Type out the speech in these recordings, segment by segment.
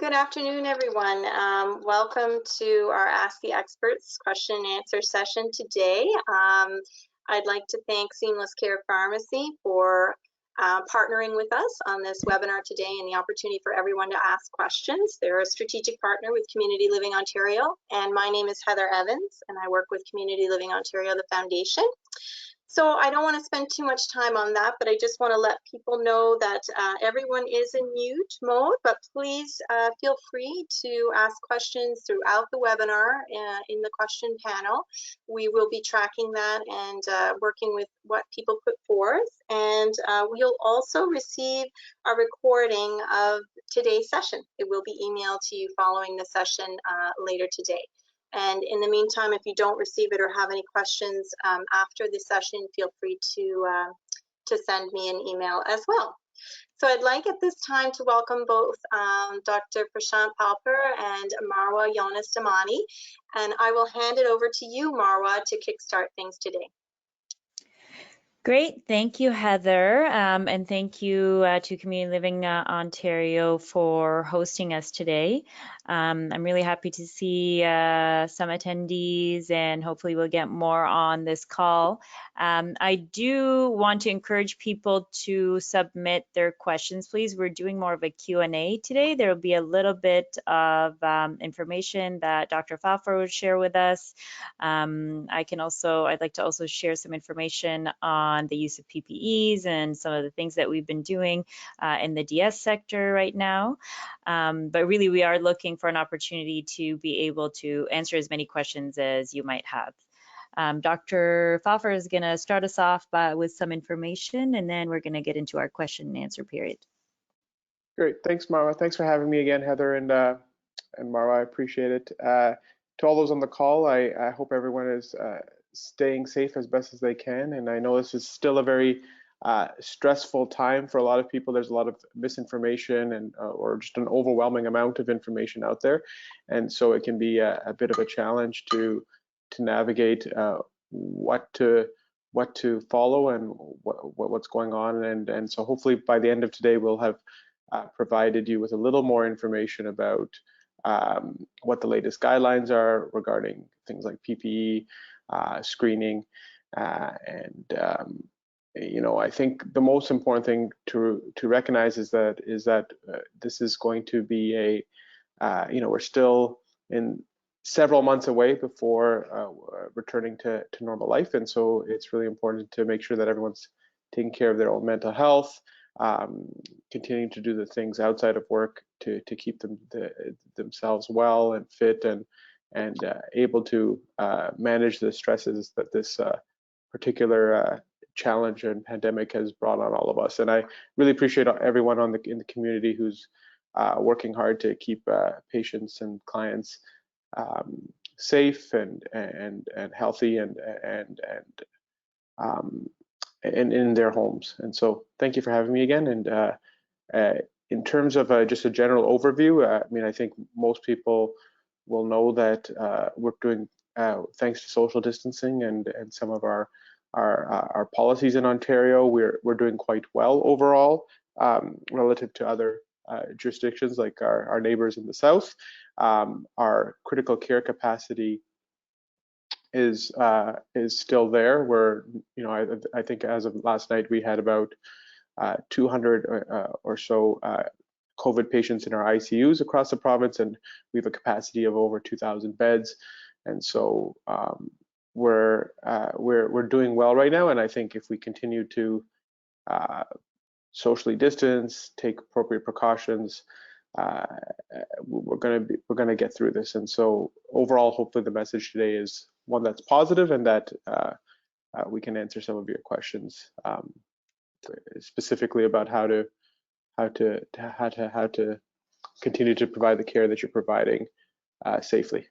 Good afternoon, everyone. Welcome to our Ask the Experts question and answer session today. I'd like to thank Seamless Care Pharmacy for partnering with us on this webinar today and the opportunity for everyone to ask questions. They're a strategic partner with Community Living Ontario, and my name is Heather Evans, and I work with Community Living Ontario, the foundation. So I don't want to spend too much time on that, but I just want to let people know that everyone is in mute mode, but please feel free to ask questions throughout the webinar in the question panel. We will be tracking that and working with what people put forth. And we'll also receive a recording of today's session. It will be emailed to you following the session later today. And in the meantime, if you don't receive it or have any questions after the session, feel free to send me an email as well. So I'd like at this time to welcome both Dr. Prashant Phalper and Marwah Younis Damani. And I will hand it over to you, Marwah, to kickstart things today. Great, thank you, Heather, and thank you to Community Living Ontario for hosting us today. I'm really happy to see some attendees, and hopefully we'll get more on this call. I do want to encourage people to submit their questions, please. We're doing more of a Q&A today. There will be a little bit of information that Dr. Phalper would share with us. I'd like to also share some information on the use of PPEs and some of the things that we've been doing in the DS sector right now. But really, we are looking for an opportunity to be able to answer as many questions as you might have. Dr. Phalper is going to start us off with some information, and then we're going to get into our question and answer period. Great, thanks, Marwah. Thanks for having me again, Heather and Marwah. I appreciate it. To all those on the call, I hope everyone is staying safe as best as they can. And I know this is still a very stressful time for a lot of people. There's a lot of misinformation and or just an overwhelming amount of information out there. And so it can be a bit of a challenge to navigate what to follow and what's going on. And so hopefully by the end of today, we'll have provided you with a little more information about what the latest guidelines are regarding things like PPE, screening, and you know, I think the most important thing to recognize is that this is going to be a you know, we're still in several months away before returning to normal life, and so it's really important to make sure that everyone's taking care of their own mental health, continuing to do the things outside of work to keep themselves well and fit and able to manage the stresses that this particular challenge and pandemic has brought on all of us. And I really appreciate everyone in the community who's working hard to keep patients and clients safe and healthy and in their homes. And so thank you for having me again. And in terms of just a general overview, I mean, I think most people will know that we're doing, thanks to social distancing and some of our policies in Ontario, we're doing quite well overall relative to other jurisdictions like our neighbors in the south. Our critical care capacity is still there. You know, I think as of last night we had about 200 or so COVID patients in our ICUs across the province, and we have a capacity of over 2,000 beds. And so we're doing well right now. And I think if we continue to socially distance, take appropriate precautions, we're going to get through this. And so overall, hopefully the message today is one that's positive and that we can answer some of your questions specifically about how to continue to provide the care that you're providing safely.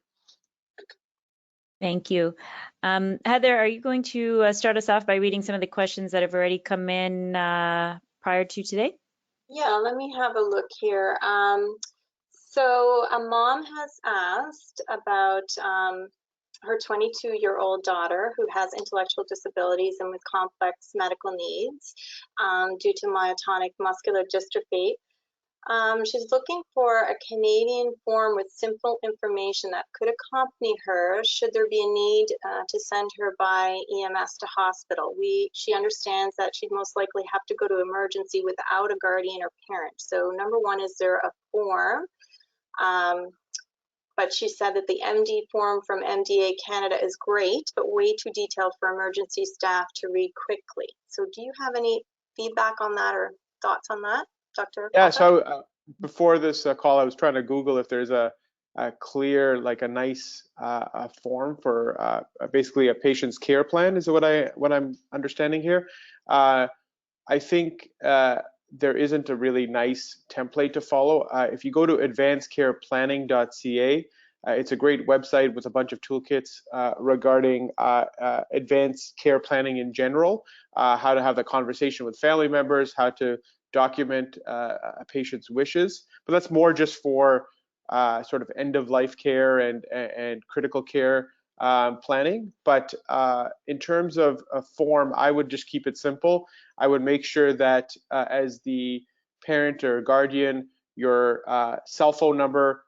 Thank you. Heather, are you going to start us off by reading some of the questions that have already come in prior to today? Yeah, let me have a look here. So a mom has asked about her 22-year-old daughter who has intellectual disabilities and with complex medical needs due to myotonic muscular dystrophy. She's looking for a Canadian form with simple information that could accompany her should there be a need to send her by EMS to hospital. She understands that she'd most likely have to go to emergency without a guardian or parent. So number one, is there a form? But she said that the MD form from MDA Canada is great, but way too detailed for emergency staff to read quickly. So do you have any feedback on that or thoughts on that, Dr. Yeah, Phalper? so before this call, I was trying to Google if there's a clear, like a nice form for basically a patient's care plan, is what I'm understanding here. I think there isn't a really nice template to follow. If you go to advancedcareplanning.ca, it's a great website with a bunch of toolkits regarding advanced care planning in general, how to have the conversation with family members, how to document a patient's wishes. But that's more just for sort of end-of-life care and critical care planning. But in terms of a form, I would just keep it simple. I would make sure that as the parent or guardian, your cell phone number,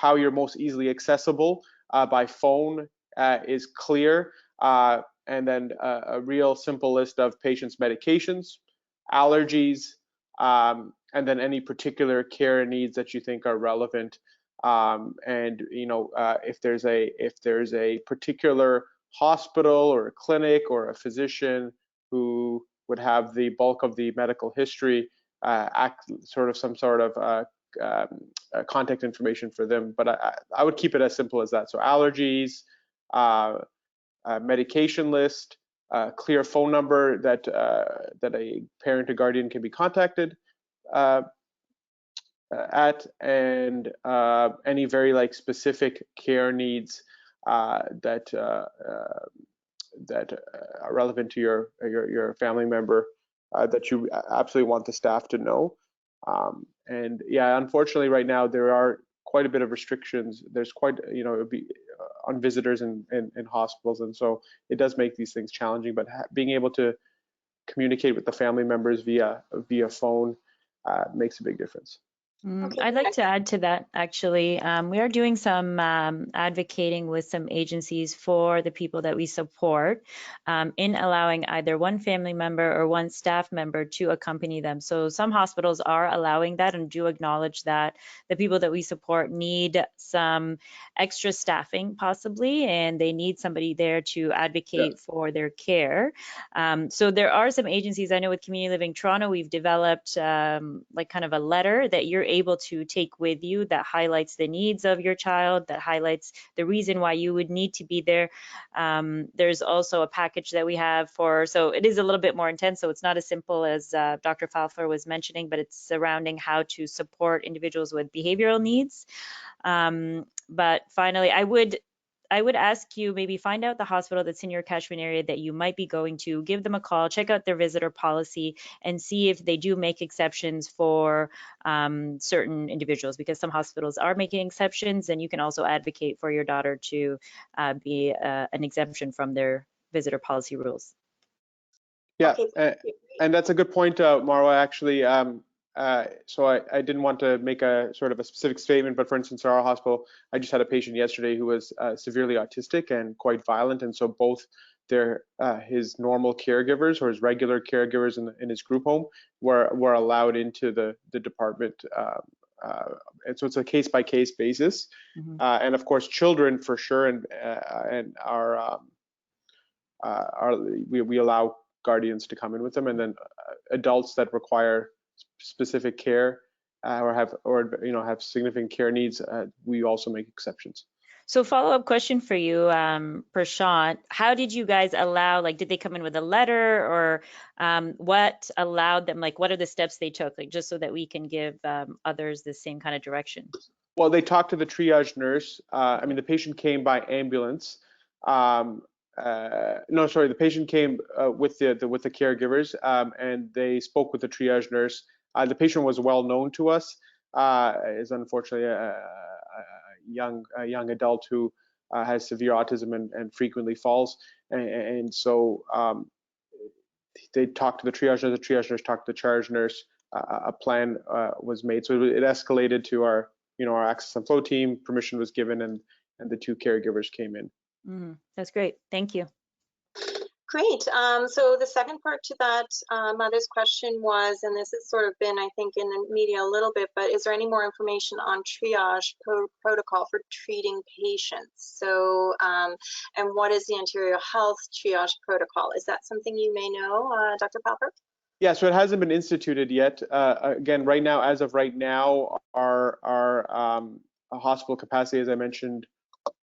how you're most easily accessible by phone is clear, and then a real simple list of patient's medications, allergies, and then any particular care needs that you think are relevant. And if there's a particular hospital or a clinic or a physician who would have the bulk of the medical history, some sort of contact information for them. But I would keep it as simple as that. So allergies, medication list, clear phone number that a parent or guardian can be contacted at, and any very specific care needs that are relevant to your family member that you absolutely want the staff to know. And yeah, unfortunately, right now there are quite a bit of restrictions. There's quite, it would be on visitors in hospitals, and so it does make these things challenging. But being able to communicate with the family members via phone makes a big difference. Okay. I'd like to add to that, actually. We are doing some advocating with some agencies for the people that we support in allowing either one family member or one staff member to accompany them. So some hospitals are allowing that and do acknowledge that the people that we support need some extra staffing possibly, and they need somebody there to advocate for their care. So there are some agencies, I know with Community Living Toronto, we've developed like kind of a letter that you're able to take with you that highlights the needs of your child, that highlights the reason why you would need to be there. There's also a package that we have so it is a little bit more intense, so it's not as simple as Dr. Phalper was mentioning, but it's surrounding how to support individuals with behavioral needs. But finally, I would ask you, maybe find out the hospital that's in your catchment area that you might be going to, give them a call, check out their visitor policy, and see if they do make exceptions for certain individuals, because some hospitals are making exceptions, and you can also advocate for your daughter to be an exemption from their visitor policy rules. Yeah, Okay. and that's a good point, Marwah, actually. So I didn't want to make a sort of a specific statement, but for instance, at our hospital, I just had a patient yesterday who was severely autistic and quite violent, and so both his normal caregivers or his regular caregivers in his group home were allowed into the department, and so it's a case-by-case basis. Mm-hmm. And of course, children for sure, and we allow guardians to come in with them, and then adults that require specific care or have significant care needs, we also make exceptions. So follow-up question for you, Prashant. How did you guys allow, did they come in with a letter, or what allowed them, what are the steps they took, just so that we can give others the same kind of direction? Well, they talked to the triage nurse. The patient came by ambulance. No, sorry, the patient came with the caregivers, and they spoke with the triage nurse. The patient was well known to us. Is unfortunately a young adult who has severe autism and frequently falls, and so they talked to the triage nurse. The triage nurse talked to the charge nurse. a plan was made. So it escalated to our, our access and flow team. Permission was given, and the 2 caregivers came in. That's great. Thank you. Great. So the second part to that mother's question was, and this has sort of been, I think, in the media a little bit, but is there any more information on triage protocol for treating patients? So, and what is the Ontario Health triage protocol? Is that something you may know, Dr. Phalper? Yeah, so it hasn't been instituted yet. Again, right now, as of right now, our hospital capacity, as I mentioned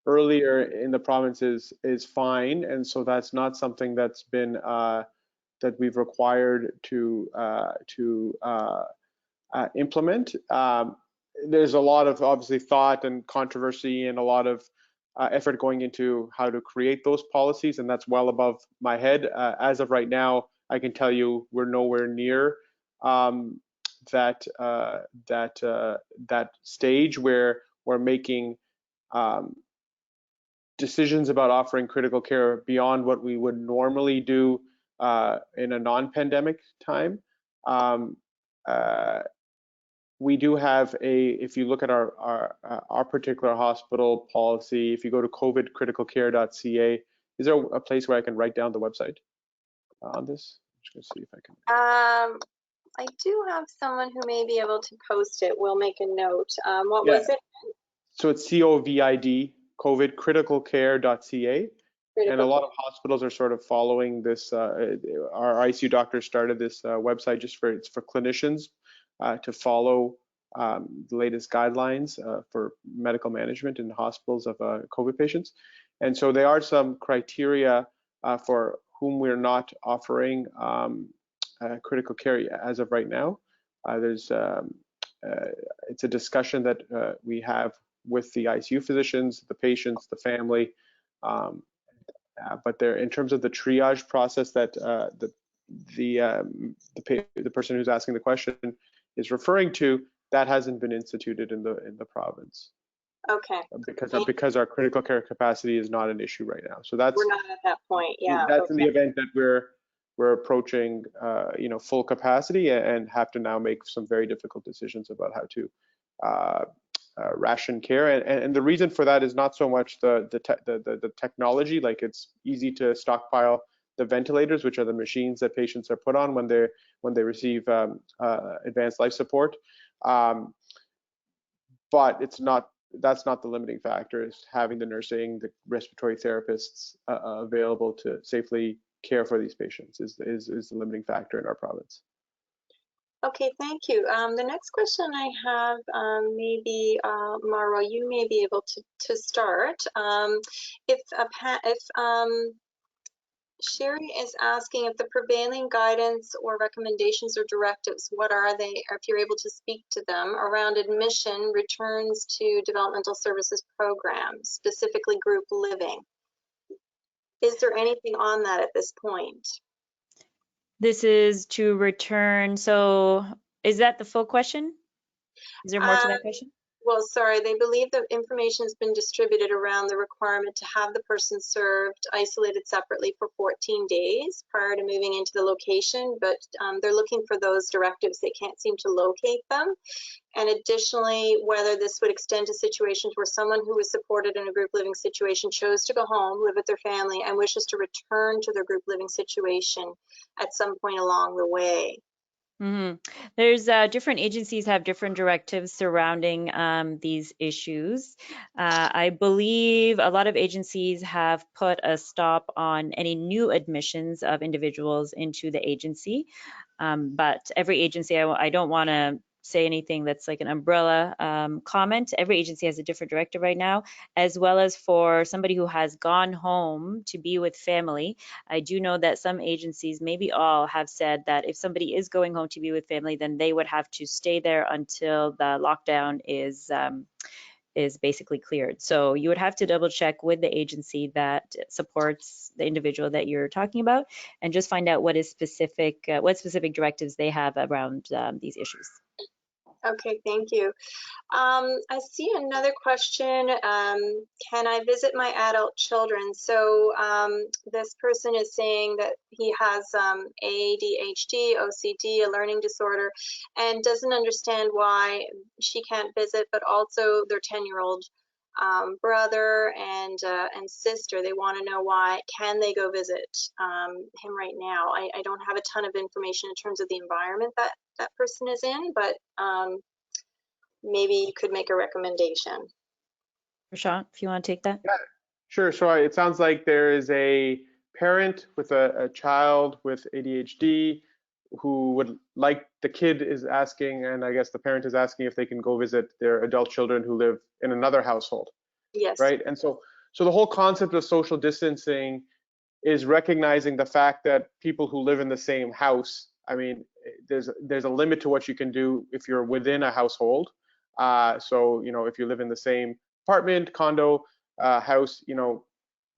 earlier, in the province is fine, and so that's not something that's been that we've required to implement. There's a lot of obviously thought and controversy and a lot of effort going into how to create those policies, and that's well above my head. As of right now, I can tell you we're nowhere near that stage where we're making decisions about offering critical care beyond what we would normally do in a non-pandemic time. We do have if you look at our particular hospital policy, if you go to covidcriticalcare.ca, is there a place where I can write down the website on this? I'm just gonna see if I can. I do have someone who may be able to post it. We'll make a note. What Yeah. was it? So it's COVID, covidcriticalcare.ca. And a lot of hospitals are sort of following this. Our ICU doctors started this website just for clinicians to follow the latest guidelines for medical management in hospitals of COVID patients. And so there are some criteria for whom we're not offering critical care as of right now. It's a discussion that we have with the ICU physicians, the patients, the family. But there, in terms of the triage process that the person who's asking the question is referring to, that hasn't been instituted in the province. Okay. Because our critical care capacity is not an issue right now. So that's, we're not at that point. Yeah. That's in the event that we're approaching full capacity and have to now make some very difficult decisions about how to ration care, and the reason for that is not so much the technology. Like, it's easy to stockpile the ventilators, which are the machines that patients are put on when they receive advanced life support. But that's not the limiting factor. Is having the nursing, the respiratory therapists available to safely care for these patients is the limiting factor in our province. Okay, thank you. The next question I have, maybe Marwah, you may be able to start. If Sherry is asking if the prevailing guidance or recommendations or directives, what are they, or if you're able to speak to them, around admission, returns to developmental services programs, specifically group living. Is there anything on that at this point? This is to return. So is that the full question? Is there more to that question? Well, sorry, they believe that information has been distributed around the requirement to have the person served isolated separately for 14 days prior to moving into the location, but they're looking for those directives. They can't seem to locate them. And additionally, whether this would extend to situations where someone who was supported in a group living situation chose to go home, live with their family, and wishes to return to their group living situation at some point along the way. Mm-hmm. There's different agencies have different directives surrounding these issues. I believe a lot of agencies have put a stop on any new admissions of individuals into the agency. But every agency, I don't want to say anything that's like an umbrella comment. Every agency has a different directive right now, as well as for somebody who has gone home to be with family. I do know that some agencies, maybe all, have said that if somebody is going home to be with family, then they would have to stay there until the lockdown is basically cleared. So you would have to double check with the agency that supports the individual that you're talking about, and just find out what specific directives they have around these issues. Okay, thank you. I see another question. Can I visit my adult children? So this person is saying that he has ADHD, OCD, a learning disorder, and doesn't understand why she can't visit, but also their 10-year-old brother and sister. They want to know why. Can they go visit him right now? I don't have a ton of information in terms of the environment that that person is in, but maybe you could make a recommendation. Prashant, if you want to take that. Yeah, sure. So it sounds like there is a parent with a child with ADHD who would like, the kid is asking, and I guess the parent is asking if they can go visit their adult children who live in another household, Yes. right? And so the whole concept of social distancing is recognizing the fact that people who live in the same house, I mean, there's a limit to what you can do if you're within a household. So, you know, if you live in the same apartment, condo, house, you know,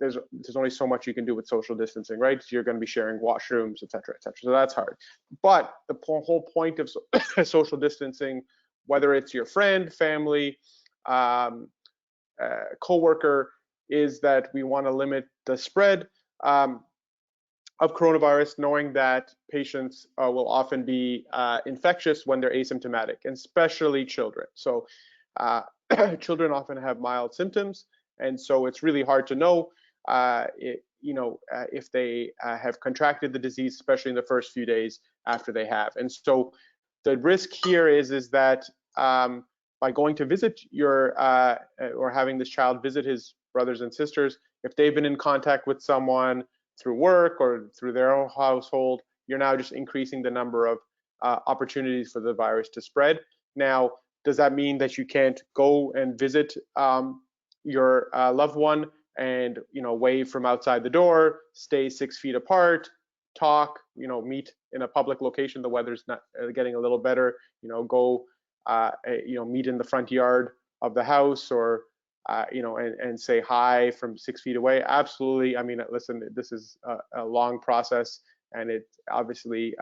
there's only so much you can do with social distancing, right? You're going to be sharing washrooms, et cetera, et cetera. So that's hard. But the whole point of social distancing, whether it's your friend, family, coworker, is that we want to limit the spread of coronavirus, knowing that patients will often be infectious when they're asymptomatic, and especially children. So children often have mild symptoms, and so it's really hard to know, if they have contracted the disease, especially in the first few days after they have. And so the risk here is that by going to visit your or having this child visit his brothers and sisters, if they've been in contact with someone through work or through their own household, you're now just increasing the number of opportunities for the virus to spread. Now, does that mean that you can't go and visit your loved one and, you know, wave from outside the door, stay 6 feet apart, talk, you know, meet in a public location? The weather's not getting a little better, you know, go, meet in the front yard of the house, or and say hi from 6 feet away? Absolutely. I mean, listen, this is a long process, and it obviously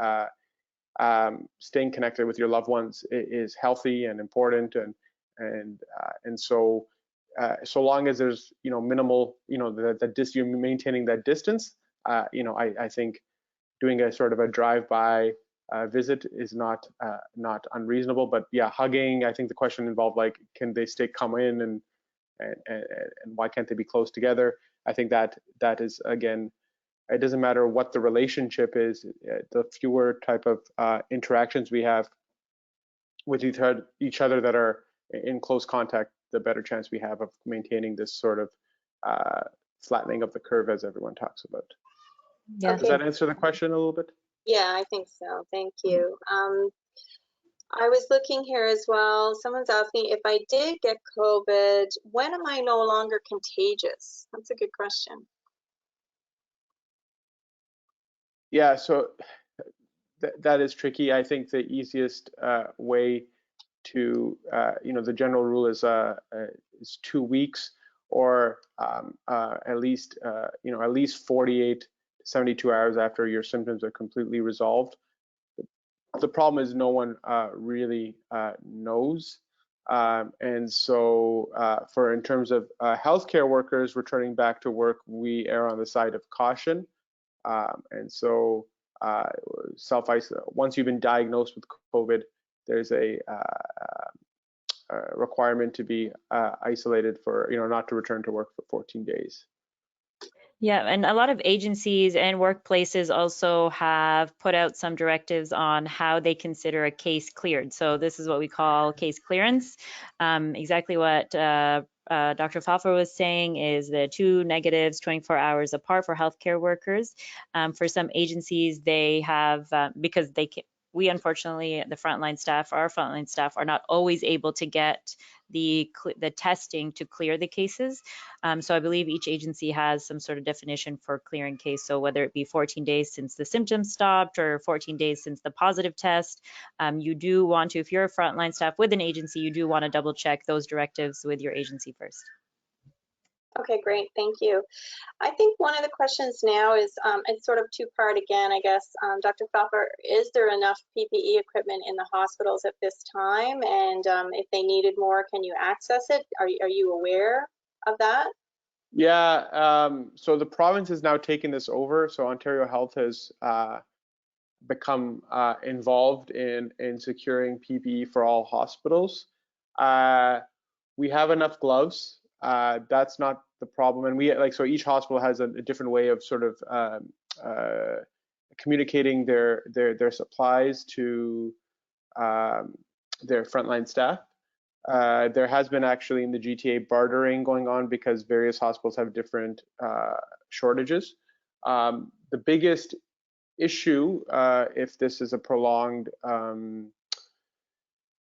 staying connected with your loved ones is healthy and important, and so so long as there's minimal, you're maintaining that distance, I think doing a sort of a drive-by visit is not unreasonable. But yeah, hugging, I think the question involved, like, can they come in, and why can't they be close together? I think that is, again, it doesn't matter what the relationship is. The fewer type of interactions we have with each other that are in close contact, the better chance we have of maintaining this sort of flattening of the curve, as everyone talks about. Yeah. Does that answer the question a little bit? Yeah, I think so. Thank you. I was looking here as well. Someone's asking, if I did get COVID, when am I no longer contagious? That's a good question. Yeah, so that is tricky. I think the easiest way to, the general rule is 2 weeks, or at least 48 to 72 hours after your symptoms are completely resolved. The problem is no one really knows. And so in terms of healthcare workers returning back to work, we err on the side of caution. And so self-isolate, once you've been diagnosed with COVID, there's a requirement to be isolated for, not to return to work for 14 days. Yeah, and a lot of agencies and workplaces also have put out some directives on how they consider a case cleared. So this is what we call case clearance. Exactly what Dr. Phalper was saying is the 2 negatives 24 hours apart for healthcare workers. For some agencies, they have, because we unfortunately, our frontline staff are not always able to get the testing to clear the cases. So I believe each agency has some sort of definition for clearing case. So whether it be 14 days since the symptoms stopped or 14 days since the positive test, you do want to, if you're a frontline staff with an agency, you do want to double check those directives with your agency first. Okay, great, thank you. I think one of the questions now is, it's sort of two-part again, I guess. Dr. Phalper, is there enough PPE equipment in the hospitals at this time? And if they needed more, can you access it? Are you aware of that? Yeah, so the province has now taken this over. So Ontario Health has become involved in securing PPE for all hospitals. We have enough gloves. That's not the problem, and we so each hospital has a different way of sort of communicating their supplies to their frontline staff. There has been actually in the GTA bartering going on because various hospitals have different shortages. The biggest issue, if this is a prolonged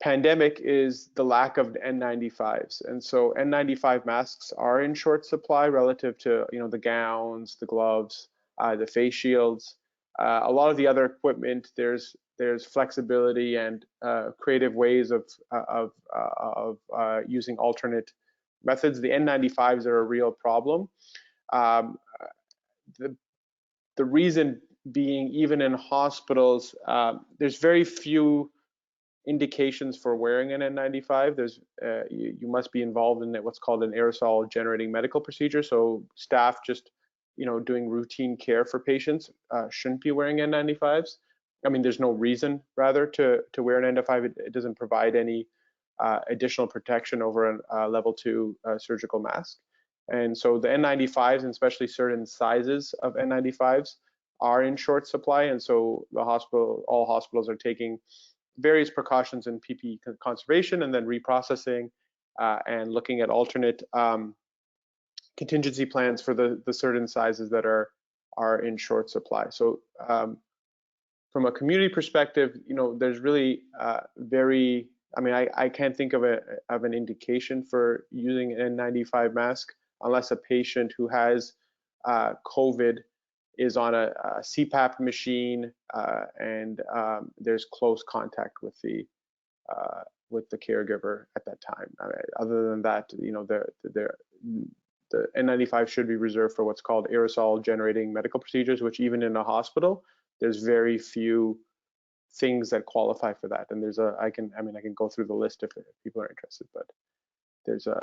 pandemic, is the lack of N95s. And so N95 masks are in short supply relative to the gowns, the gloves, the face shields. A lot of the other equipment, there's flexibility and creative ways of using alternate methods. The N95s are a real problem. The reason being, even in hospitals, there's very few indications for wearing an N95. There's you must be involved in what's called an aerosol generating medical procedure. So staff just doing routine care for patients shouldn't be wearing N95s. I mean, there's no reason rather to wear an N95. It doesn't provide any additional protection over a level 2 surgical mask. And so the N95s, and especially certain sizes of N95s, are in short supply. And so all hospitals are taking various precautions in PPE conservation and then reprocessing and looking at alternate contingency plans for the certain sizes that are in short supply. So from a community perspective, there's really I can't think of an indication for using an N95 mask unless a patient who has COVID is on a CPAP machine and there's close contact with the caregiver at that time. Other than that, the N95 should be reserved for what's called aerosol generating medical procedures, which even in a hospital, there's very few things that qualify for that. And I can go through the list if people are interested, but there's so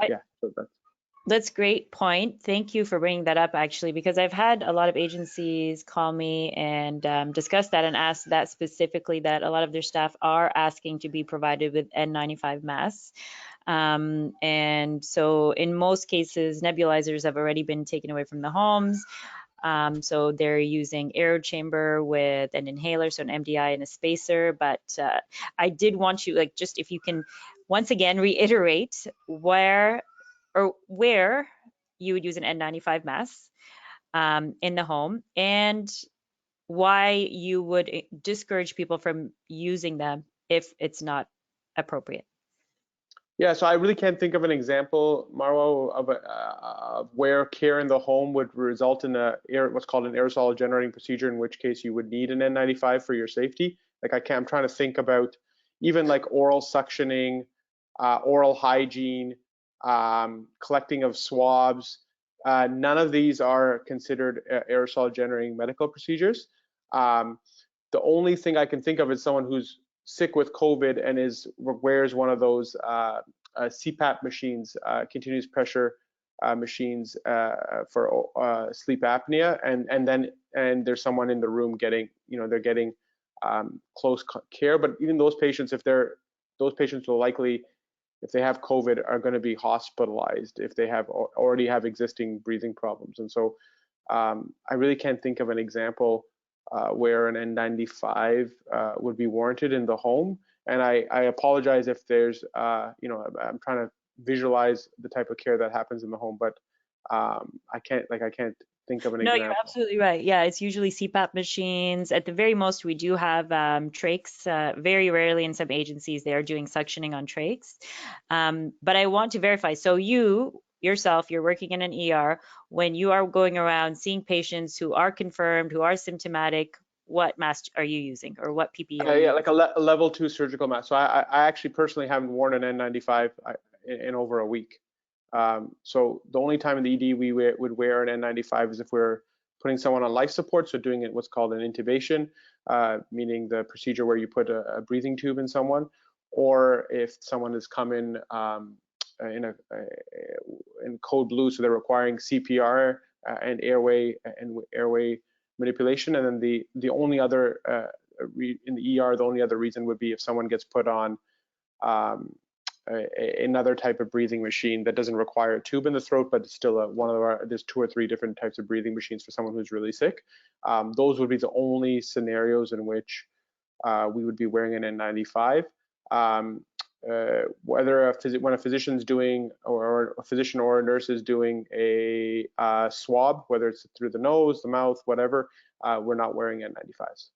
that's a great point. Thank you for bringing that up, actually, because I've had a lot of agencies call me and discuss that and ask that specifically, that a lot of their staff are asking to be provided with N95 masks. And so in most cases, nebulizers have already been taken away from the homes. So they're using air chamber with an inhaler, so an MDI and a spacer. But I did want you, just if you can once again reiterate where you would use an N95 mask in the home, and why you would discourage people from using them if it's not appropriate. Yeah, so I really can't think of an example, Marwah, of where care in the home would result in what's called an aerosol generating procedure, in which case you would need an N95 for your safety. I'm trying to think about even like oral suctioning, oral hygiene, collecting of swabs. None of these are considered aerosol generating medical procedures. The only thing I can think of is someone who's sick with COVID and wears one of those CPAP machines, continuous pressure machines for sleep apnea, and there's someone in the room getting close care. But even those patients, will likely, if they have COVID, are going to be hospitalized if they already have existing breathing problems. And so I really can't think of an example where an N95 would be warranted in the home. And I apologize if there's, I'm trying to visualize the type of care that happens in the home, but I can't think of an example. No, you're absolutely right. Yeah, it's usually CPAP machines. At the very most, we do have trachs. Very rarely in some agencies, they are doing suctioning on trachs. But I want to verify. So yourself, you're working in an ER. When you are going around seeing patients who are confirmed, who are symptomatic, what mask are you using, or what PPE are you using? Like a level 2 surgical mask. So I actually personally haven't worn an N95 in over a week. So the only time in the ED we would wear an N95 is if we're putting someone on life support, so doing it what's called an intubation, meaning the procedure where you put a breathing tube in someone, or if someone has come in in code blue, so they're requiring CPR and airway manipulation. And then the only other in the ER, the only other reason would be if someone gets put on another type of breathing machine that doesn't require a tube in the throat, but it's still there's 2 or 3 different types of breathing machines for someone who's really sick. Those would be the only scenarios in which we would be wearing an N95. Whether when a physician's doing, or a physician or a nurse is doing a swab, whether it's through the nose, the mouth, whatever, we're not wearing N95s.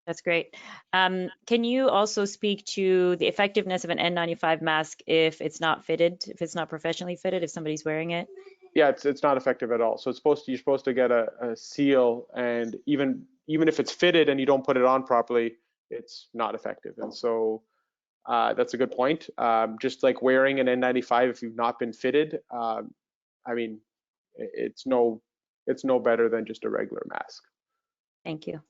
That's great. Can you also speak to the effectiveness of an N95 mask if it's not fitted, if it's not professionally fitted, if somebody's wearing it? Yeah, it's not effective at all. So you're supposed to get a seal, and even if it's fitted and you don't put it on properly, it's not effective. And so that's a good point. Just like wearing an N95 if you've not been fitted, I mean, it's no better than just a regular mask. Thank you.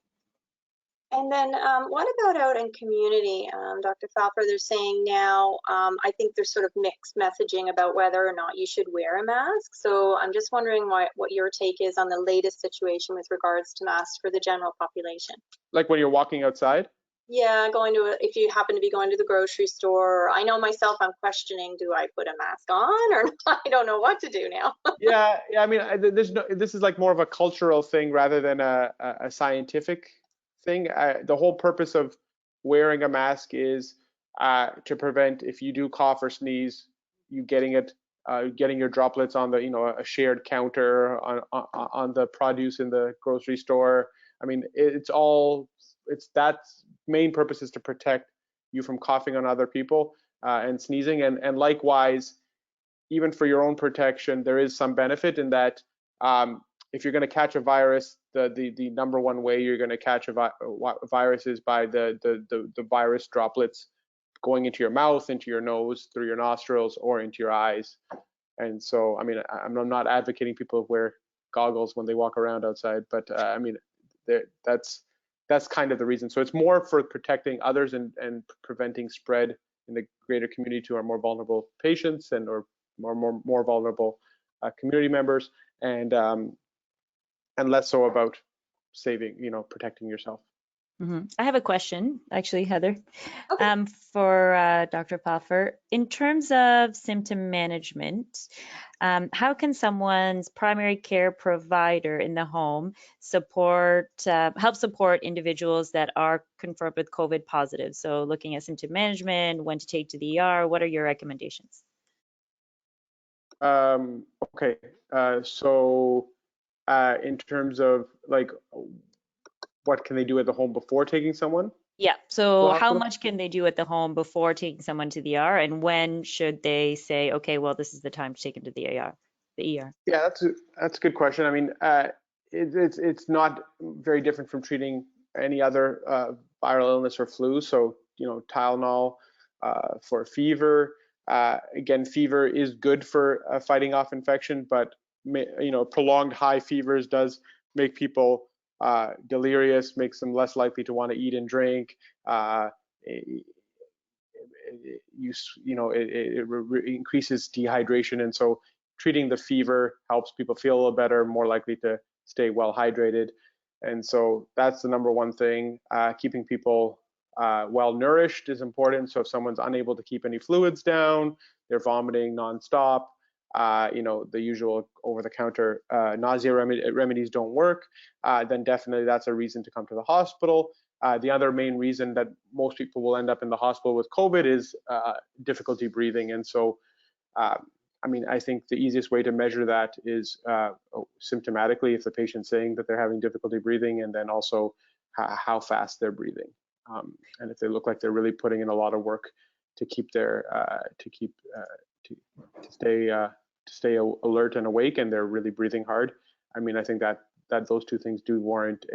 And then what about out in community? Dr. Phalper, they're saying now, I think there's sort of mixed messaging about whether or not you should wear a mask. So I'm just wondering what your take is on the latest situation with regards to masks for the general population. Like when you're walking outside? Yeah, if you happen to be going to the grocery store. I know myself, I'm questioning, do I put a mask on or not? I don't know what to do now. Yeah, I mean, this is like more of a cultural thing rather than a scientific thing. The whole purpose of wearing a mask is to prevent, if you do cough or sneeze, you getting your droplets on the, a shared counter on the produce in the grocery store. I mean, that main purpose is to protect you from coughing on other people and sneezing, and likewise, even for your own protection, there is some benefit in that if you're going to catch a virus, the number one way you're going to catch a virus is by the virus droplets going into your mouth, into your nose, through your nostrils, or into your eyes. And so, I mean, I'm not advocating people wear goggles when they walk around outside, but I mean, that's kind of the reason. So it's more for protecting others and preventing spread in the greater community to our more vulnerable patients or more vulnerable community members, and less so about protecting yourself. I have a question, actually, Heather, Okay. for Dr. Phalper. In terms of symptom management, how can someone's primary care provider in the home help support individuals that are confirmed with COVID positive? So looking at symptom management, when to take to the ER, what are your recommendations? Okay, so in terms of like, what can they do at the home before taking someone? Yeah, so how much can they do at the home before taking someone to the ER, and when should they say, okay, well, this is the time to take them to the ER? Yeah, that's a good question. I mean, it's not very different from treating any other viral illness or flu. So, Tylenol for fever. Again, fever is good for fighting off infection, but prolonged high fevers does make people delirious, makes them less likely to want to eat and drink. It increases dehydration, and so treating the fever helps people feel a little better, more likely to stay well hydrated. And so that's the number one thing. Keeping people well nourished is important. So if someone's unable to keep any fluids down, they're vomiting nonstop, the usual over-the-counter nausea remedies don't work, then definitely that's a reason to come to the hospital. The other main reason that most people will end up in the hospital with COVID is difficulty breathing. And so, I mean, I think the easiest way to measure that is symptomatically, if the patient's saying that they're having difficulty breathing, and then also how fast they're breathing. And if they look like they're really putting in a lot of work to keep to stay alert and awake, and they're really breathing hard. I mean, I think that those two things do warrant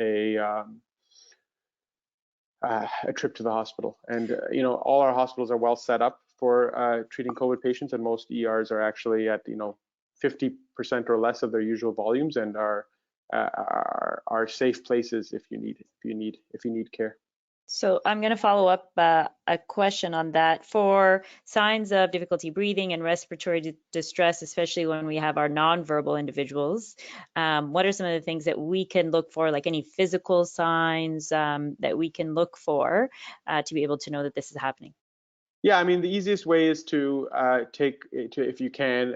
a trip to the hospital. And all our hospitals are well set up for treating COVID patients, and most ERs are actually at 50% or less of their usual volumes, and are safe places if you need care. So I'm going to follow up a question on that. For signs of difficulty breathing and respiratory distress, especially when we have our nonverbal individuals, what are some of the things that we can look for, like any physical signs that we can look for to be able to know that this is happening? Yeah, I mean, the easiest way is to if you can,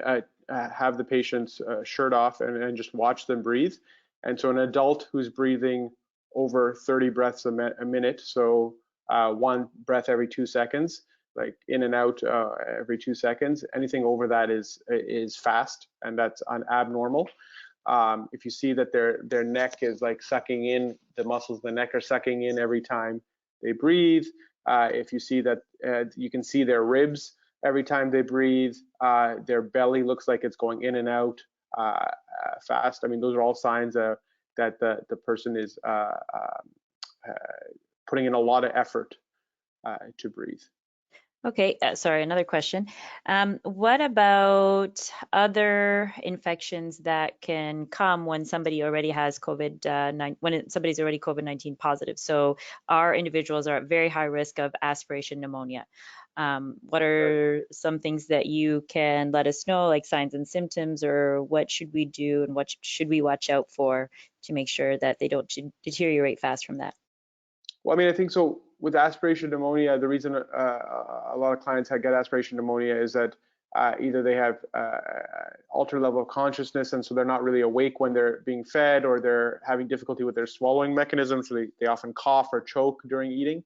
have the patient's shirt off and just watch them breathe. And so an adult who's breathing over 30 breaths a minute, so one breath every 2 seconds, like in and out every 2 seconds, anything over that is fast, and that's abnormal. If you see that their neck is like sucking in, the muscles of the neck are sucking in every time they breathe. If you see that you can see their ribs every time they breathe, their belly looks like it's going in and out fast. I mean, those are all signs that the person is putting in a lot of effort to breathe. Okay, sorry, another question. What about other infections that can come when somebody already has somebody's already COVID-19 positive? So our individuals are at very high risk of aspiration pneumonia. What are some things that you can let us know, like signs and symptoms, or what should we do and what should we watch out for to make sure that they don't deteriorate fast from that? Well, I mean, I think so. With aspiration pneumonia, the reason a lot of clients get aspiration pneumonia is that either they have altered level of consciousness, and so they're not really awake when they're being fed, or they're having difficulty with their swallowing mechanism, so they often cough or choke during eating.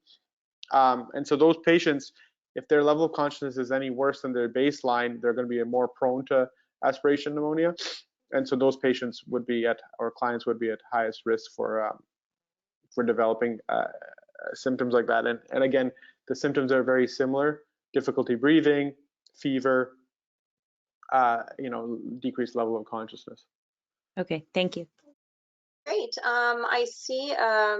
And so those patients, if their level of consciousness is any worse than their baseline, they're going to be more prone to aspiration pneumonia. And so those patients would be or clients would be at highest risk for developing symptoms like that. And again, the symptoms are very similar: difficulty breathing, fever, decreased level of consciousness. Okay, thank you. Great. I see a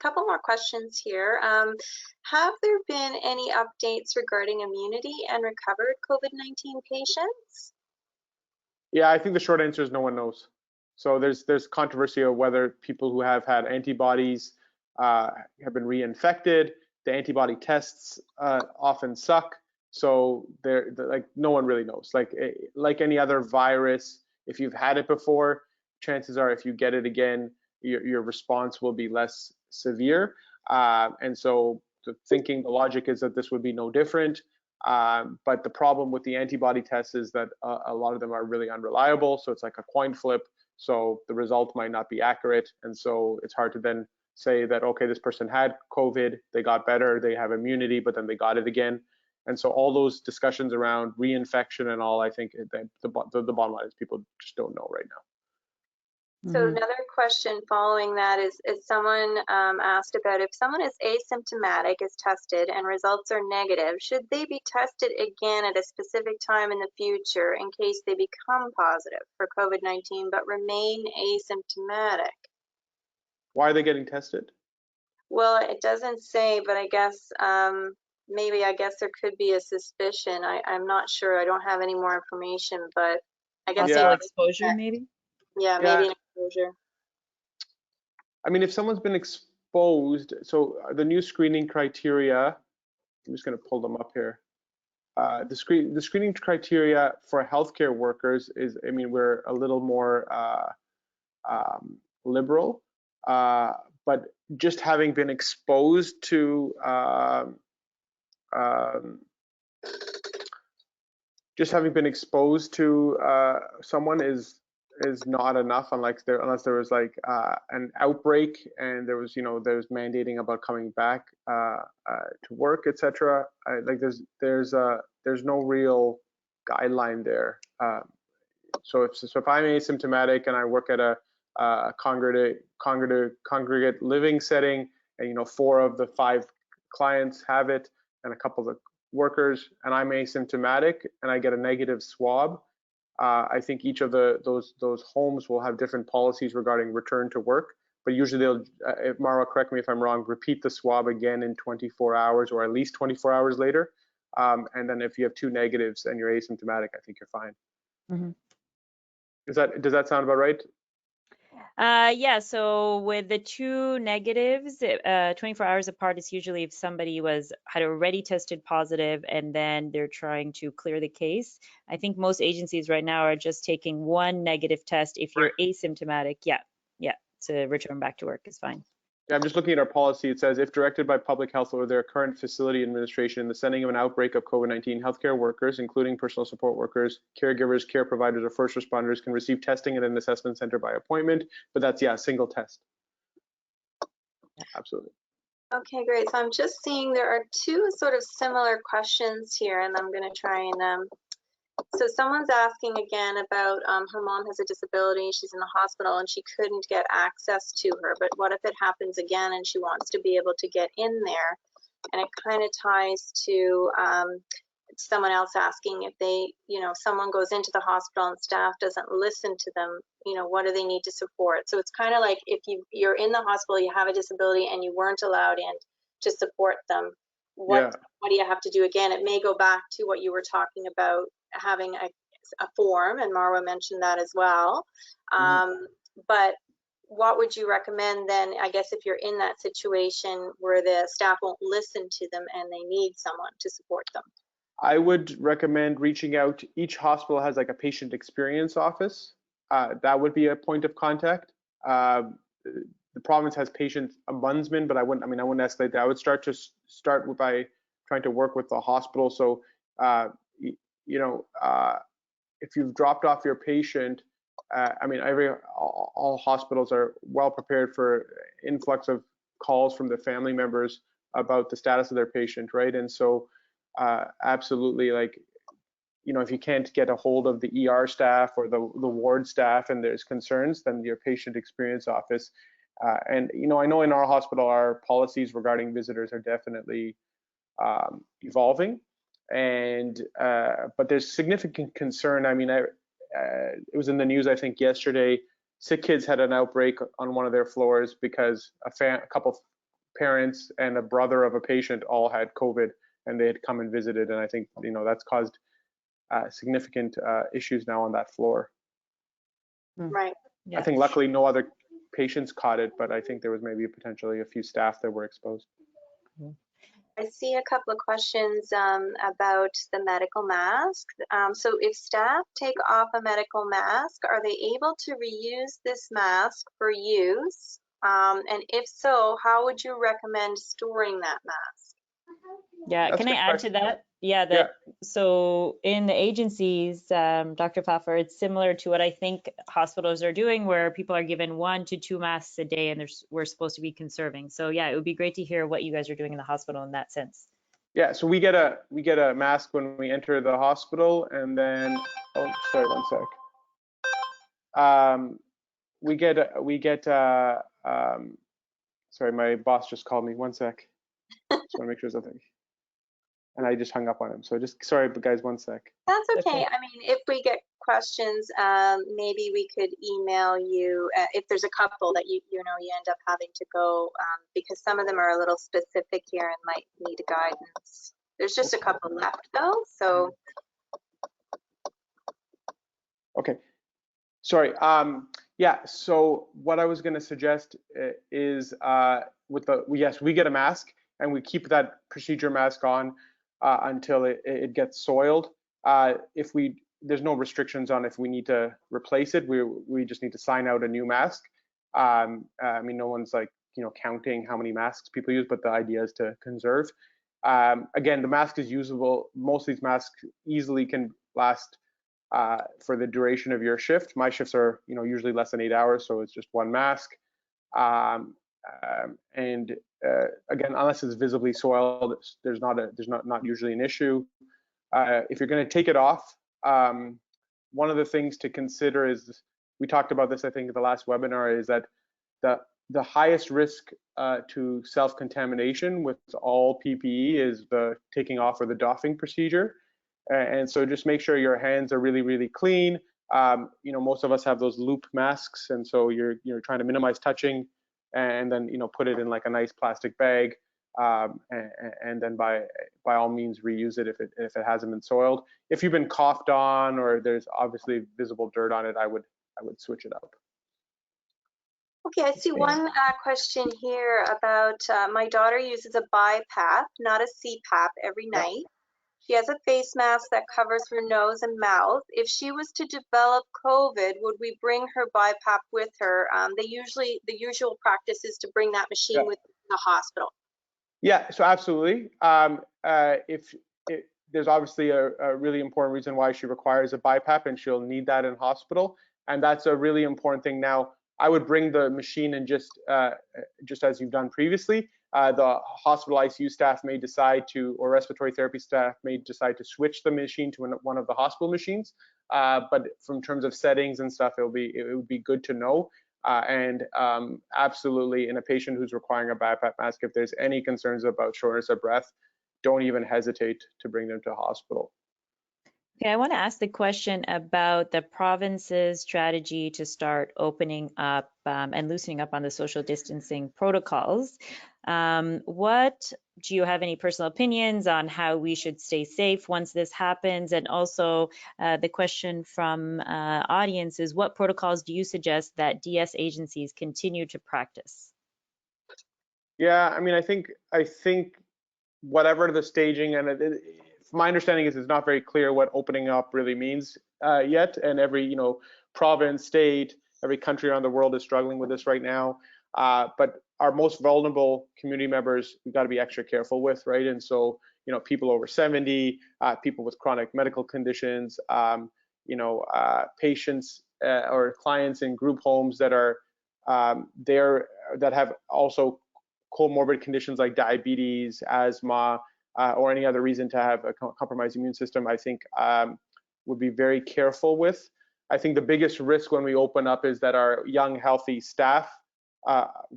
couple more questions here. Have there been any updates regarding immunity and recovered COVID-19 patients? Yeah, I think the short answer is no one knows. So there's controversy of whether people who have had antibodies have been reinfected. The antibody tests often suck, so they're like, no one really knows. Like any other virus, if you've had it before, chances are if you get it again, your response will be less severe. And so the logic is that this would be no different. But the problem with the antibody tests is that a lot of them are really unreliable. So it's like a coin flip. So the result might not be accurate. And so it's hard to then say that, okay, this person had COVID, they got better, they have immunity, but then they got it again. And so all those discussions around reinfection and all, I think the bottom line is people just don't know right now. So another question following that is someone asked about, if someone is asymptomatic, is tested, and results are negative, should they be tested again at a specific time in the future in case they become positive for COVID-19 but remain asymptomatic? Why are they getting tested? Well, it doesn't say, but I guess I guess there could be a suspicion. I'm not sure. I don't have any more information, but I guess possible exposure, maybe. Yeah, maybe an exposure. I mean, if someone's been exposed, so the new screening criteria, I'm just going to pull them up here. The screening criteria for healthcare workers is, I mean, we're a little more liberal, but just having been exposed to someone is not enough, unless there was like an outbreak and there was mandating about coming back to work, etc. Like there's no real guideline there. So if I'm asymptomatic and I work at a congregate living setting, and 4 of the 5 clients have it and a couple of workers, and I'm asymptomatic and I get a negative swab, I think each of those homes will have different policies regarding return to work. but usually they'll, if Marwa, correct me if I'm wrong, repeat the swab again in 24 hours or at least 24 hours later. And then if you have 2 negatives and you're asymptomatic, I think you're fine. Mm-hmm. Does that sound about right? Yeah, so with the 2 negatives, 24 hours apart, it's usually if somebody had already tested positive and then they're trying to clear the case. I think most agencies right now are just taking 1 negative test. If you're asymptomatic, yeah, to return back to work is fine. Yeah, I'm just looking at our policy. It says, if directed by public health or their current facility administration in the sending of an outbreak of COVID-19, healthcare workers, including personal support workers, caregivers, care providers, or first responders can receive testing at an assessment center by appointment, but that's, yeah, a single test. Absolutely. Okay, great. So I'm just seeing there are 2 sort of similar questions here, and I'm going to try and so someone's asking again about her mom has a disability, she's in the hospital and she couldn't get access to her, but what if it happens again and she wants to be able to get in there? And it kind of ties to someone else asking if they, someone goes into the hospital and staff doesn't listen to them, what do they need to support? So it's kind of like if you're in the hospital, you have a disability and you weren't allowed in to support them, what do you have to do again? It may go back to what you were talking about, having a form, and Marwa mentioned that as well. But what would you recommend then, I guess, if you're in that situation where the staff won't listen to them and they need someone to support them? I would recommend reaching out. Each hospital has like a patient experience office. That would be a point of contact. The province has patient ombudsman, but I wouldn't escalate that. I would start by trying to work with the hospital. So, if you've dropped off your patient, all hospitals are well prepared for influx of calls from the family members about the status of their patient, right? And so, absolutely, like, if you can't get a hold of the ER staff or the ward staff and there's concerns, then your patient experience office. And I know in our hospital, our policies regarding visitors are definitely evolving, and but there's significant concern. I mean, it was in the news, I think, yesterday. Sick Kids had an outbreak on one of their floors because a couple parents and a brother of a patient all had COVID, and they had come and visited, and I think that's caused significant issues now on that floor. Right. Yeah. I think luckily no other patients caught it, but I think there was maybe potentially a few staff that were exposed. I see a couple of questions about the medical mask. So if staff take off a medical mask, are they able to reuse this mask for use? And if so, how would you recommend storing that mask? Yeah, That's can I add to that? Yeah, so in the agencies, Dr. Phalper, it's similar to what I think hospitals are doing, where people are given 1 to 2 masks a day, and we're supposed to be conserving. So yeah, it would be great to hear what you guys are doing in the hospital in that sense. Yeah, so we get a mask when we enter the hospital, and then sorry, 1 sec. Sorry, my boss just called me. 1 sec. Just want to make sure something. And I just hung up on him. So just sorry, but guys, 1 sec. That's okay. I mean, if we get questions, maybe we could email you if there's a couple that you end up having to go, because some of them are a little specific here and might need guidance. There's just a couple left though, so. Okay. Sorry. Yeah. So what I was going to suggest is yes, we get a mask and we keep that procedure mask on until it gets soiled. There's no restrictions on if we need to replace it. We just need to sign out a new mask. I mean, no one's like counting how many masks people use, but the idea is to conserve. Again, the mask is usable. Most of these masks easily can last for the duration of your shift. My shifts are usually less than 8 hours, so it's just 1 mask. Again, unless it's visibly soiled, there's not usually an issue. If you're going to take it off, one of the things to consider is, we talked about this I think in the last webinar, is that the highest risk to self-contamination with all PPE is the taking off or the doffing procedure. And so just make sure your hands are really, really clean. Most of us have those loop masks, and so you're trying to minimize touching and then put it in like a nice plastic bag, and then by all means reuse it if it hasn't been soiled. If you've been coughed on or there's obviously visible dirt on it, I would switch it up. Okay, I see one question here about my daughter uses a BiPAP, not a CPAP, every night. She has a face mask that covers her nose and mouth. If she was to develop COVID, would we bring her BiPAP with her? The usual practice is to bring that machine with the hospital. Yeah, so absolutely. There's obviously a really important reason why she requires a BiPAP, and she'll need that in hospital, and that's a really important thing. Now, I would bring the machine and just as you've done previously, the hospital ICU staff may decide to, or respiratory therapy staff may decide to switch the machine to one of the hospital machines. But from terms of settings and stuff, it would be good to know. And absolutely, in a patient who's requiring a BiPAP mask, if there's any concerns about shortness of breath, don't even hesitate to bring them to hospital. Okay, I want to ask the question about the province's strategy to start opening up and loosening up on the social distancing protocols. What do you have any personal opinions on how we should stay safe once this happens? And also the question from audience is, what protocols do you suggest that DS agencies continue to practice? Yeah, I mean, I think whatever the staging, and my understanding is it's not very clear what opening up really means yet, and every province, state, every country around the world is struggling with this right now. But our most vulnerable community members, we've got to be extra careful with, right? And so people over 70, people with chronic medical conditions, patients or clients in group homes that are there that have also comorbid conditions like diabetes, asthma, or any other reason to have a compromised immune system, I think would be very careful with. I think the biggest risk when we open up is that our young, healthy staff,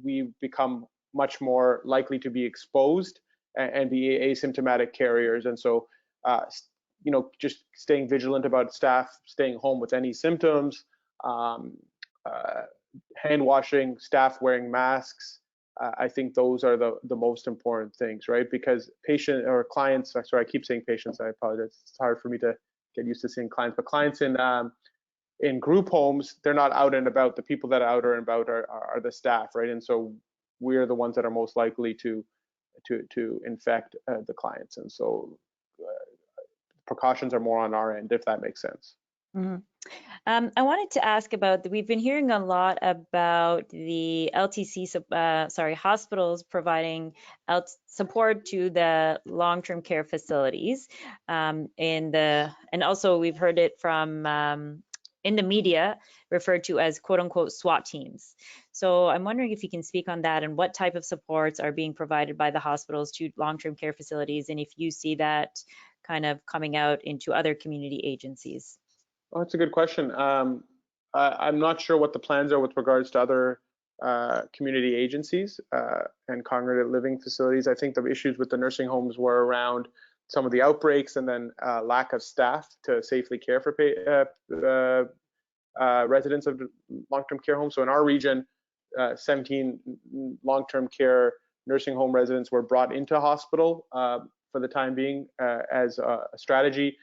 we become much more likely to be exposed and be asymptomatic carriers. And so, just staying vigilant about staff staying home with any symptoms, hand washing, staff wearing masks. I think those are the most important things, right? Because patient or clients, sorry, I keep saying patients, I apologize. It's hard for me to get used to seeing clients, but clients in group homes, they're not out and about. The people that are out and about are the staff, right? And so we're the ones that are most likely to infect the clients. And so precautions are more on our end, if that makes sense. Mm-hmm. I wanted to ask about, we've been hearing a lot about the LTC, hospitals providing support to the long-term care facilities, and also we've heard it from in the media referred to as quote unquote SWAT teams. So I'm wondering if you can speak on that and what type of supports are being provided by the hospitals to long-term care facilities, and if you see that kind of coming out into other community agencies. Oh, that's a good question. I'm not sure what the plans are with regards to other community agencies and congregate living facilities. I think the issues with the nursing homes were around some of the outbreaks and then lack of staff to safely care for residents of long-term care homes. So in our region, 17 long-term care nursing home residents were brought into hospital for the time being as a strategy.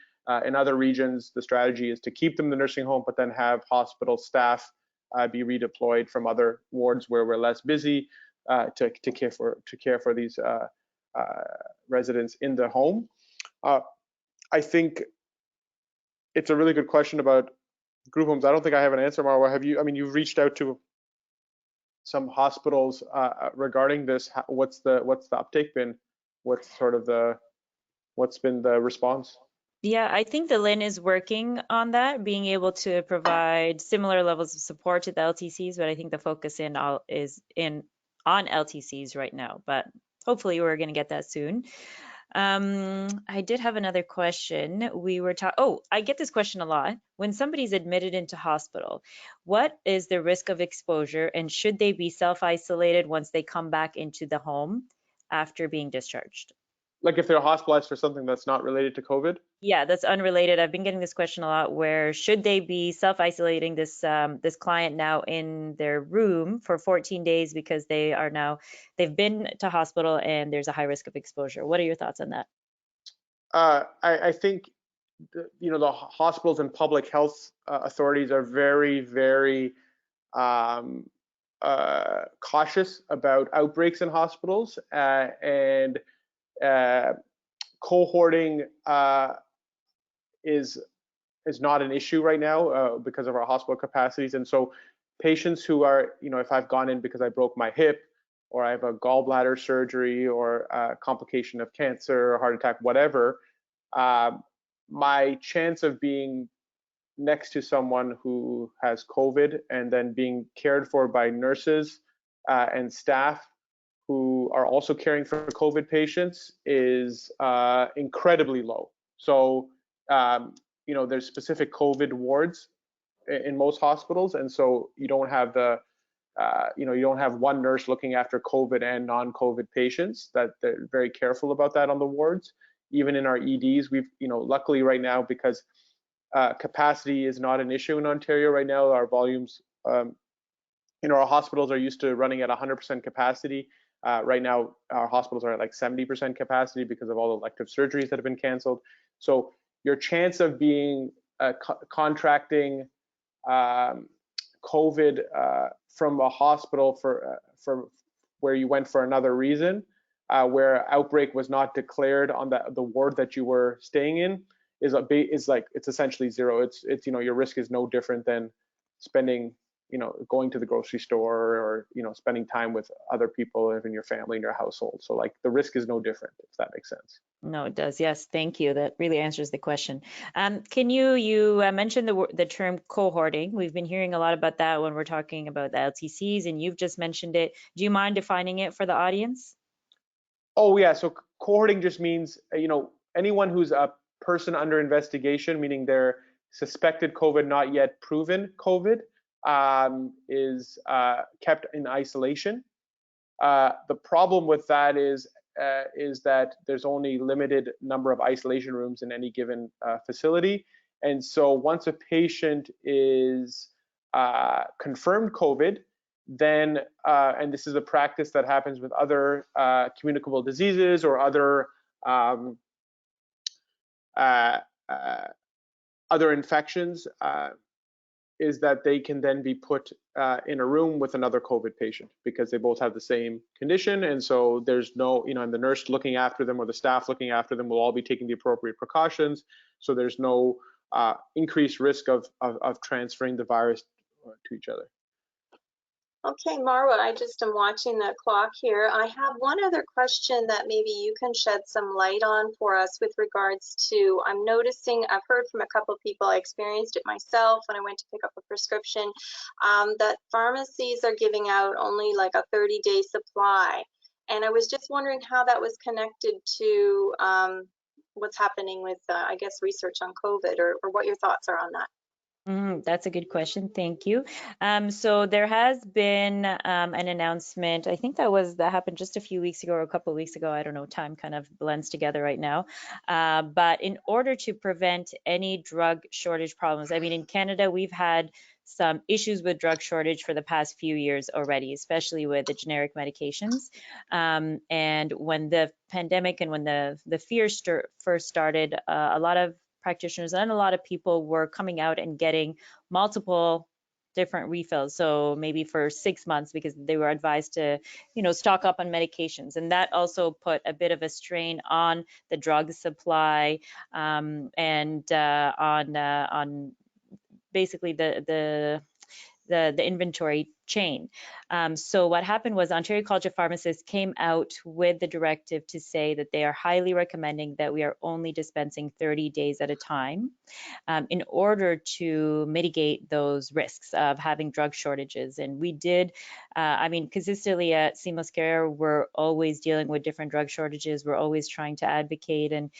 In other regions, the strategy is to keep them in the nursing home, but then have hospital staff be redeployed from other wards where we're less busy to care for these residents in the home. I think it's a really good question about group homes. I don't think I have an answer, Marwah. Have you? I mean, you've reached out to some hospitals regarding this. What's the uptake been? What's been the response? Yeah, I think the LHIN is working on that, being able to provide similar levels of support to the LTCs, but I think the focus is on LTCs right now, but hopefully we're going to get that soon. I did have another question. I get this question a lot. When somebody's admitted into hospital, what is the risk of exposure, and should they be self-isolated once they come back into the home after being discharged? Like if they're hospitalized for something that's not related to COVID? Yeah, that's unrelated. I've been getting this question a lot, where should they be self-isolating this this client now in their room for 14 days because they've been to hospital and there's a high risk of exposure. What are your thoughts on that? I think the hospitals and public health authorities are very, very cautious about outbreaks in hospitals, and cohorting is not an issue right now because of our hospital capacities. And so patients who are, if I've gone in because I broke my hip, or I have a gallbladder surgery, or a complication of cancer, or heart attack, whatever, my chance of being next to someone who has COVID and then being cared for by nurses and staff who are also caring for COVID patients is incredibly low. So, there's specific COVID wards in most hospitals, and so you don't have you don't have one nurse looking after COVID and non-COVID patients. That they're very careful about that on the wards. Even in our EDs, we've, luckily right now, because capacity is not an issue in Ontario right now. Our volumes, our hospitals are used to running at 100% capacity. Right now, our hospitals are at like 70% capacity because of all the elective surgeries that have been canceled. So your chance of being contracting COVID from a hospital for where you went for another reason, where outbreak was not declared on the ward that you were staying in, is it's essentially zero. It's your risk is no different than spending, going to the grocery store, or spending time with other people in your family, in your household. So like the risk is no different, if that makes sense. No, it does. Yes, thank you. That really answers the question. Can you mentioned the term cohorting? We've been hearing a lot about that when we're talking about the LTCs, and you've just mentioned it. Do you mind defining it for the audience? Oh yeah, so cohorting just means, anyone who's a person under investigation, meaning they're suspected COVID, not yet proven COVID, is kept in isolation. The problem with that is that there's only limited number of isolation rooms in any given facility. And so once a patient is confirmed COVID, then, and this is a practice that happens with other communicable diseases or other infections, is that they can then be put in a room with another COVID patient because they both have the same condition. And so there's no, and the nurse looking after them or the staff looking after them will all be taking the appropriate precautions. So there's no increased risk of transferring the virus to each other. Okay, Marwah, I just am watching the clock here. I have one other question that maybe you can shed some light on for us with regards to, I'm noticing, I've heard from a couple of people, I experienced it myself when I went to pick up a prescription, that pharmacies are giving out only like a 30-day supply. And I was just wondering how that was connected to what's happening with, I guess, research on COVID, or what your thoughts are on that. That's a good question. Thank you. So there has been an announcement. I think that happened just a few weeks ago or a couple of weeks ago. I don't know. Time kind of blends together right now. But in order to prevent any drug shortage problems, I mean, in Canada, we've had some issues with drug shortage for the past few years already, especially with the generic medications. And when the pandemic and when the fear first started, a lot of practitioners and a lot of people were coming out and getting multiple different refills. So maybe for 6 months, because they were advised to, stock up on medications. And that also put a bit of a strain on the drug supply, and on basically the inventory chain. So what happened was Ontario College of Pharmacists came out with the directive to say that they are highly recommending that we are only dispensing 30 days at a time, in order to mitigate those risks of having drug shortages. And we did, consistently at Seamless Care, we're always dealing with different drug shortages. We're always trying to advocate and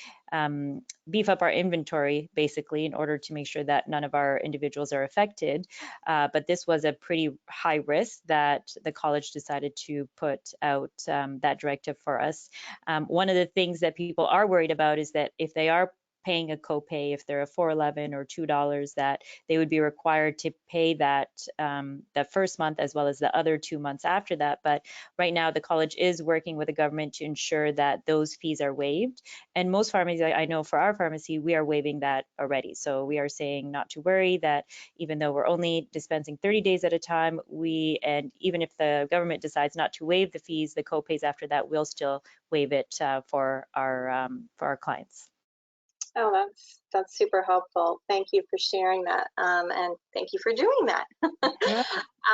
beef up our inventory, basically, in order to make sure that none of our individuals are affected. But this was a pretty high risk that the college decided to put out that directive for us. One of the things that people are worried about is that if they are paying a copay, if they're a $4.11 or $2, that they would be required to pay that that first month as well as the other 2 months after that. But right now, the college is working with the government to ensure that those fees are waived. And most pharmacies, I know for our pharmacy, we are waiving that already. So we are saying not to worry, that even though we're only dispensing 30 days at a time, and even if the government decides not to waive the fees, the copays after that, we'll still waive it for our clients. Oh, that's super helpful. Thank you for sharing that, and thank you for doing that. Yeah.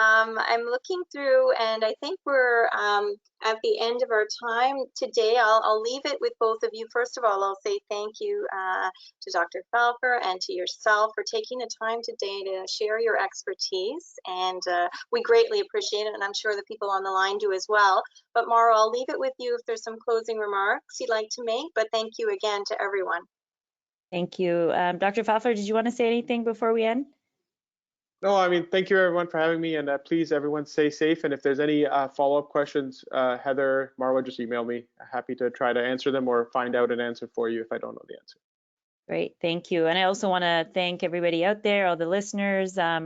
I'm looking through, and I think we're at the end of our time today. I'll leave it with both of you. First of all, I'll say thank you to Dr. Phalper and to yourself for taking the time today to share your expertise, and we greatly appreciate it, and I'm sure the people on the line do as well. But Marwah, I'll leave it with you if there's some closing remarks you'd like to make, but thank you again to everyone. Thank you. Dr. Phalper, did you want to say anything before we end? No, I mean, thank you everyone for having me, and please everyone stay safe. And if there's any follow-up questions, Heather, Marwah, just email me. Happy to try to answer them or find out an answer for you if I don't know the answer. Great, thank you. And I also want to thank everybody out there, all the listeners. I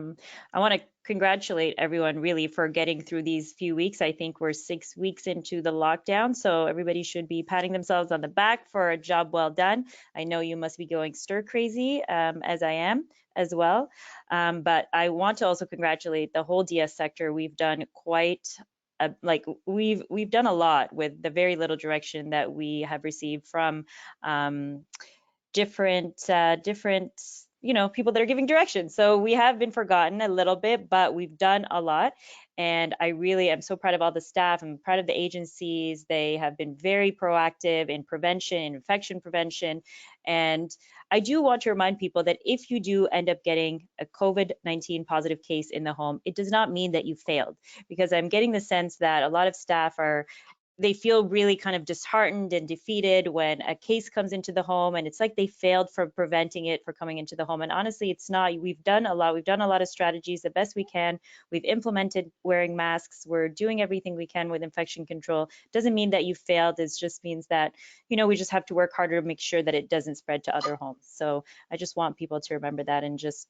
want to congratulate everyone really for getting through these few weeks. I think we're 6 weeks into the lockdown, so everybody should be patting themselves on the back for a job well done. I know you must be going stir crazy, as I am as well. But I want to also congratulate the whole DS sector. We've done quite we've done a lot with the very little direction that we have received from different people that are giving direction. So we have been forgotten a little bit, but we've done a lot. And I really am so proud of all the staff. I'm proud of the agencies. They have been very proactive in prevention, infection prevention. And I do want to remind people that if you do end up getting a COVID-19 positive case in the home, it does not mean that you failed, because I'm getting the sense that a lot of staff they feel really kind of disheartened and defeated when a case comes into the home, and it's like they failed for preventing it from coming into the home. And honestly, it's not. We've done a lot of strategies the best we can. We've implemented wearing masks. We're doing everything we can with infection control. Doesn't mean that you failed. It just means that, we just have to work harder to make sure that it doesn't spread to other homes. So I just want people to remember that, and just,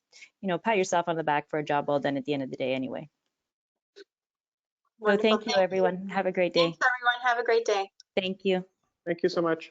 pat yourself on the back for a job well done at the end of the day anyway. Wonderful. So thank you, everyone. Have a great day. Thanks, everyone. Have a great day. Thank you. Thank you so much.